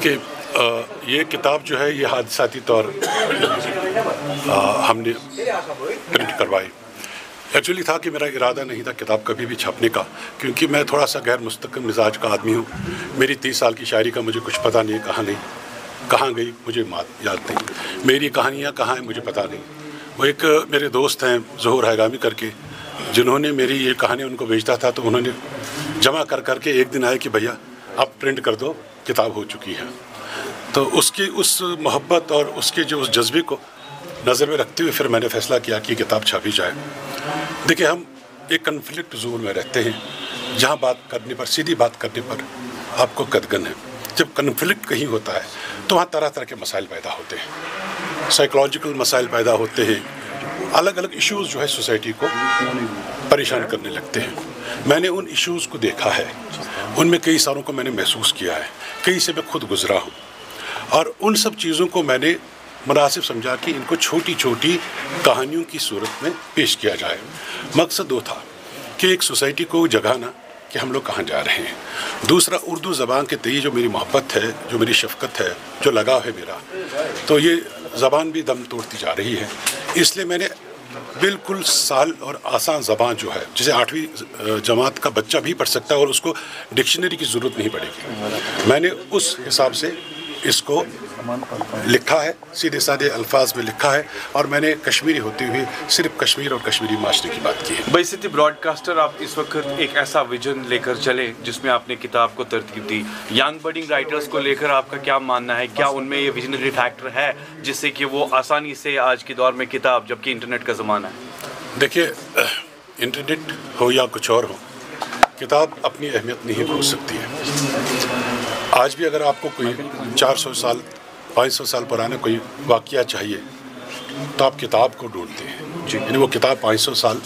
کہ یہ کتاب جو ہے یہ حادثاتی طور ہم نے پرنٹ کروائی. ایکچولی تھا کہ میرا ارادہ نہیں تھا کتاب کبھی بھی چھاپنے کا، کیونکہ میں تھوڑا سا غیر مستقل مزاج کا آدمی ہوں. میری 30 سال کی شاعری کا مجھے کچھ پتہ نہیں کہاں گئی مجھے یاد نہیں. میری کہانیاں کہاں ہیں مجھے پتہ نہیں. وہ ایک میرے دوست ہیں ظہور حیگامی کر کے، جنہوں نے میری یہ کہانی ان کو بھیجتا تھا، تو انہوں نے جمع کر کے ایک دن آئے کہ بھیا اب پرنٹ کر دو، کتاب ہو چکی ہے. تو اس محبت اور اس جذبے کو نظر میں رکھتے ہوئے پھر میں نے فیصلہ کیا کہ یہ کتاب چھاپی جائے. دیکھیں، ہم ایک کنفلکٹ زون میں رہتے ہیں جہاں سیدھی بات کرنے پر آپ کو قدغن ہے. جب کنفلکٹ کہیں ہوتا ہے تو وہاں طرح طرح کے مسائل پیدا ہوتے ہیں، سائیکولوجیکل مسائل پیدا ہوتے ہیں، الگ الگ ایشوز جو ہے سوسائٹی کو پریشان کرنے لگتے ہیں. میں نے ان ایشوز کو دیکھا ہے، ان میں کئی ساروں کو میں نے محسوس کیا ہے، کئی سے میں خود گزرا ہوں، اور ان سب چیزوں کو میں نے مناسب سمجھا کہ ان کو چھوٹی چھوٹی کہانیوں کی صورت میں پیش کیا جائے. مقصد وہ تھا کہ ایک سوسائٹی کو جگانا کہ ہم لوگ کہاں جا رہے ہیں. دوسرا، اردو زبان کے تئیں جو میری محبت ہے، جو میری شفقت ہے، جو لگاؤ ہے میرا، تو یہ زبان بھی دم توڑتی جا رہی ہے. اس لیے میں نے بالکل سہل اور آسان زبان جو ہے، جسے 8ویں جماعت کا بچہ بھی پڑھ سکتا ہے اور اس کو ڈکشنری کی ضرورت نہیں پڑے گی، میں نے اس حساب سے اس کو لکھا ہے، سیدھے سادے الفاظ میں لکھا ہے، اور میں نے کشمیری ہوتے ہوئے صرف کشمیر اور کشمیری معاشرے کی بات کی ہے. بحیثیت براڈ کاسٹر آپ اس وقت ایک ایسا ویژن لے کر چلے جس میں آپ نے کتاب کو ترتیب دی. ینگ برڈنگ رائٹرز کو لے کر آپ کا کیا ماننا ہے؟ کیا ان میں یہ ویژنری فیکٹر ہے جس سے کہ وہ آسانی سے آج کے دور میں کتاب، جبکہ انٹرنیٹ کا زمانہ ہے؟ دیکھیے، انٹرنیٹ ہو یا کچھ اور ہو، کتاب اپنی اہمیت نہیں کھو سکتی ہے. آج بھی اگر آپ کو کوئی 400 سال 500 سال پرانا کوئی واقعہ چاہیے تو آپ کتاب کو ڈھونڈتے ہیں. یعنی وہ کتاب 500 سال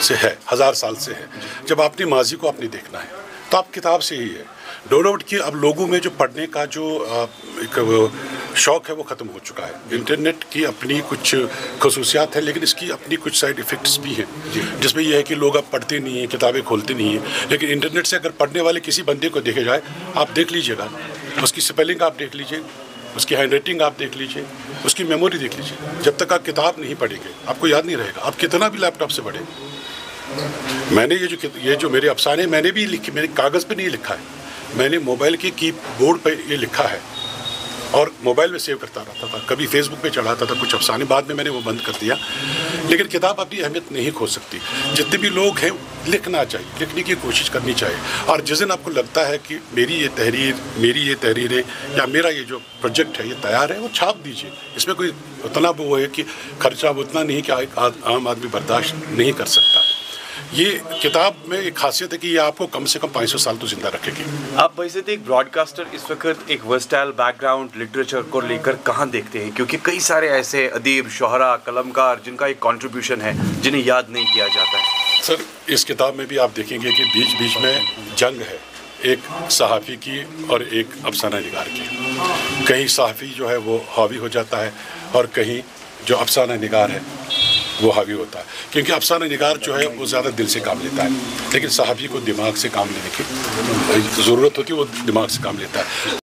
سے ہے، 1000 سال سے ہے. جب آپ نے ماضی کو آپ نے دیکھنا ہے تو آپ کتاب سے ہی ہے. ڈاؤٹ کہ اب لوگوں میں جو پڑھنے کا جو ایک شوق ہے وہ ختم ہو چکا ہے. انٹرنیٹ کی اپنی کچھ خصوصیات ہیں، لیکن اس کی اپنی کچھ سائیڈ ایفیکٹس بھی ہیں، جس میں یہ ہے کہ لوگ اب پڑھتے نہیں ہیں، کتابیں کھولتے نہیں ہیں. لیکن انٹرنیٹ سے اگر پڑھنے والے کسی بندے کو دیکھے جائے، آپ دیکھ لیجئے گا، اس کی سپیلنگ آپ دیکھ لیجئے، اس کی ہینڈ رائٹنگ آپ دیکھ لیجئے، اس کی میموری دیکھ لیجئے. جب تک آپ کتاب نہیں پڑھیں گے آپ کو یاد نہیں رہے گا، آپ کتنا بھی لیپ ٹاپ سے پڑھیں. میں نے یہ جو میرے افسانے میں نے بھی لکھے، میں نے کاغذ پہ نہیں لکھا ہے، میں نے موبائل کے کی بورڈ پہ یہ لکھا ہے اور موبائل میں سیو کرتا رہتا تھا. کبھی فیس بک پہ چڑھاتا تھا کچھ افسانے، بعد میں نے وہ بند کر دیا. لیکن کتاب اپنی اہمیت نہیں کھو سکتی. جتنے بھی لوگ ہیں لکھنا چاہیے، لکھنے کی کوشش کرنی چاہیے. اور جس دن آپ کو لگتا ہے کہ میری یہ تحریریں یا میرا یہ جو پروجیکٹ ہے یہ تیار ہے، وہ چھاپ دیجیے. اس میں کوئی اتنا وہ ہے کہ خرچہ اتنا نہیں کہ ایک عام آدمی برداشت نہیں کر سکتا. یہ کتاب میں ایک خاصیت ہے کہ یہ آپ کو کم سے کم 500 سال تو زندہ رکھے گی. آپ بحیثیت ایک براڈ کاسٹر اس وقت ایک ورسٹائل بیک گراؤنڈ لٹریچر کو لے کر کہاں دیکھتے ہیں؟ کیونکہ کئی سارے ایسے ادیب، شعراء، قلمکار جن کا ایک کنٹریبیوشن ہے جنہیں یاد نہیں کیا جاتا ہے. سر، اس کتاب میں بھی آپ دیکھیں گے کہ بیچ بیچ میں جنگ ہے، ایک صحافی کی اور ایک افسانہ نگار کی. کہیں صحافی جو ہے وہ حاوی ہو جاتا ہے اور کہیں جو افسانہ نگار ہے وہ حاوی ہوتا ہے. کیونکہ افسانہ نگار جو ہے وہ زیادہ دل سے کام لیتا ہے، لیکن صحافی کو دماغ سے کام لینے کی ضرورت ہوتی ہے، وہ دماغ سے کام لیتا ہے.